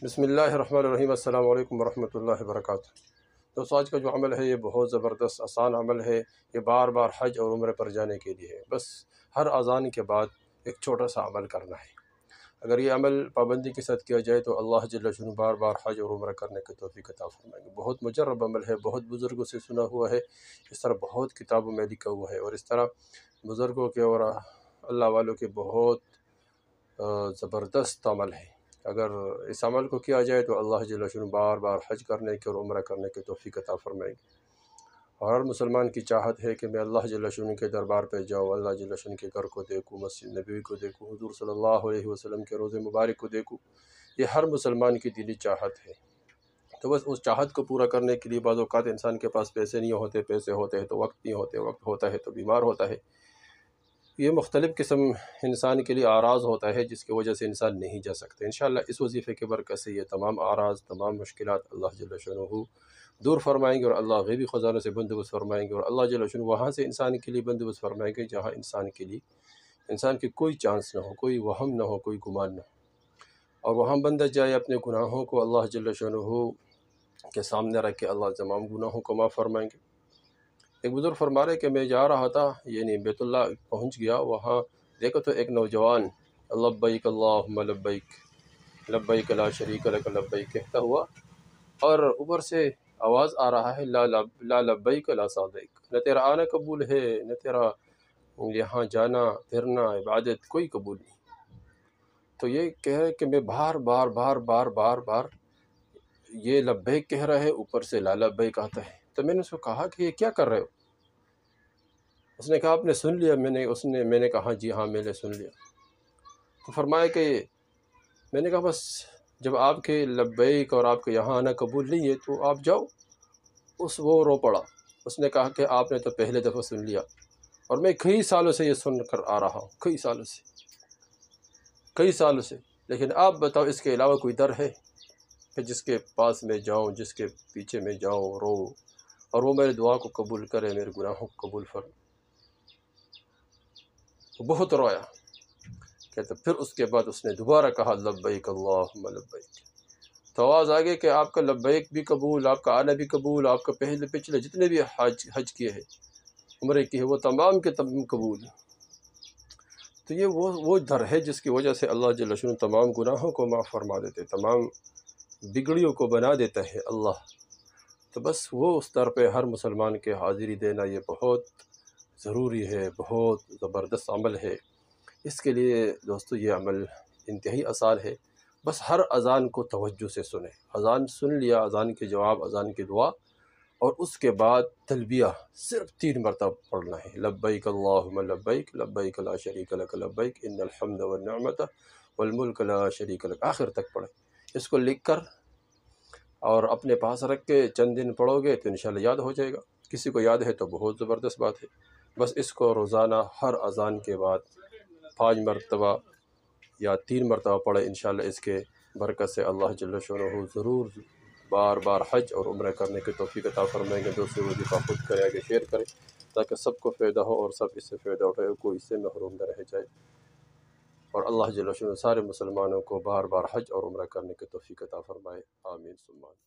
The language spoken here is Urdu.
بسم اللہ الرحمن الرحیم۔ السلام علیکم ورحمۃ اللہ وبرکاتہ۔ دوستو، آج کا جو عمل ہے یہ بہت زبردست آسان عمل ہے۔ یہ بار بار حج اور عمرے پر جانے کے لیے ہے۔ بس ہر اذان کے بعد ایک چھوٹا سا عمل کرنا ہے۔ اگر یہ عمل پابندی کے ساتھ کیا جائے تو اللہ جل شانہ بار بار حج اور عمرہ کرنے کی توفیق عطا فرمائیں گے۔ بہت مجرب عمل ہے، بہت بزرگوں سے سنا ہوا ہے، اس طرح بہت کتابوں میں لکھا ہوا ہے، اور اس طرح بزرگوں کے اور اللہ والوں کے بہت زبردست عمل ہے۔ اگر اس عمل کو کیا جائے تو اللہ جل شانہ بار بار حج کرنے کی اور عمرہ کرنے کی توفیق عطا فرمائے گی۔ اور ہر مسلمان کی چاہت ہے کہ میں اللہ جل شانہ کے دربار پہ جاؤں، اللہ جل شانہ کے گھر کو دیکھوں، مسجد نبوی کو دیکھوں، حضور صلی اللہ علیہ وسلم کے روضہ مبارک کو دیکھوں۔ یہ ہر مسلمان کی دلی چاہت ہے۔ تو بس اس چاہت کو پورا کرنے کے لیے بعض اوقات انسان کے پاس پیسے نہیں ہوتے، پیسے ہوتے ہیں تو وقت نہیں ہوتے، وقت ہوتا ہے تو بیمار ہوتا ہے۔ یہ مختلف قسم انسان کے لیے اعراض ہوتا ہے جس کی وجہ سے انسان نہیں جا سکتا۔ انشاءاللہ اس وظیفے کے برکت سے یہ تمام اعراض، تمام مشکلات اللہ جل شانہ دور فرمائیں گے، اور اللہ غیبی خزانوں سے بندوبست فرمائیں گے، اور اللہ جل شانہ وہاں سے انسان کے لیے بندوبست فرمائیں گے جہاں انسان کی کوئی چانس نہ ہو، کوئی وہم نہ ہو، کوئی گمان نہ ہو، اور وہاں بندہ جائے اپنے گناہوں کو اللہ جل شانہ کے سامنے رکھ کے اللہ تمام گناہوں کو معاف فرمائیں گے۔ ایک بزرگ فرما رہے کہ میں جا رہا تھا، یعنی بیت اللہ پہنچ گیا، وہاں دیکھو تو ایک نوجوان لبیک اللہم لبیک لبیک لا شریک لک لبیک کہتا ہوا، اور اوپر سے آواز آ رہا ہے لا لبیک لا سعدیک، نہ تیرا آنا قبول ہے، نہ تیرا یہاں جانا پھرنا عبادت کوئی قبول نہیں۔ تو یہ کہہ رہے کہ میں بار بار بار بار بار بار یہ لبیک کہہ رہا ہے، اوپر سے لا لبیک آتا ہے۔ تو میں نے اس کو کہا کہ یہ کیا کر رہے ہو؟ اس نے کہا آپ نے سن لیا؟ میں نے کہا جی ہاں میں نے سن لیا۔ تو فرمایا کہ میں نے کہا بس جب آپ کے لبیک اور آپ کے یہاں آنا قبول نہیں ہے تو آپ جاؤ۔ وہ رو پڑا، اس نے کہا کہ آپ نے تو پہلے دفعہ سن لیا، اور میں کئی سالوں سے یہ سن کر آ رہا ہوں، کئی سالوں سے، لیکن آپ بتاؤ اس کے علاوہ کوئی در ہے کہ جس کے پاس میں جاؤں، جس کے پیچھے میں جاؤں رو، اور وہ میرے دعا کو قبول کرے، میرے گناہوں کو قبول فرمائے؟ وہ بہت رویا۔ کہتا پھر اس کے بعد اس نے دوبارہ کہا لبیک اللہم لبیک، تو آواز آگے کہ آپ کا لبیک بھی قبول، آپ کا آنا بھی قبول، آپ کا پچھلے جتنے بھی حج کیے ہیں، عمرے کی ہے، وہ تمام کے تمام قبول۔ تو یہ وہ در ہے جس کی وجہ سے اللہ جل شانہ تمام گناہوں کو معاف فرما دیتے، تمام بگڑیوں کو بنا دیتا ہے اللہ۔ تو بس وہ اس در پہ ہر مسلمان کے حاضری دینا یہ بہت ضروری ہے، بہت زبردست عمل ہے۔ اس کے لیے دوستو یہ عمل انتہائی آسان ہے۔ بس ہر اذان کو توجہ سے سنیں۔ اذان سن لیا، اذان کے جواب، اذان کی دعا، اور اس کے بعد تلبیہ صرف 3 مرتبہ پڑھنا ہے۔ لبیک اللہم لبیک لبیک لا شریک لک لبیک ان الحمد والنعمت والملک لا شریک لک، آخر تک پڑھیں۔ اس کو لکھ کر اور اپنے پاس رکھ کے چند دن پڑھو گے تو انشاءاللہ یاد ہو جائے گا۔ کسی کو یاد ہے تو بہت زبردست بات ہے۔ بس اس کو روزانہ ہر اذان کے بعد 5 مرتبہ یا 3 مرتبہ پڑھیں، انشاءاللہ اس کے برکت سے اللہ جل شانہ ضرور بار بار حج اور عمرہ کرنے کی توفیق عطا فرمائیں گے۔ دوسرے وظیفہ خود کریں، آگے شیئر کریں تاکہ سب کو فائدہ ہو اور سب اس سے فائدہ اٹھائے، کوئی اس سے محروم نہ رہ جائے، اور اللہ جل شانہ سارے مسلمانوں کو بار بار حج اور عمرہ کرنے کی توفیق عطا فرمائے۔ آمین ثم آمین۔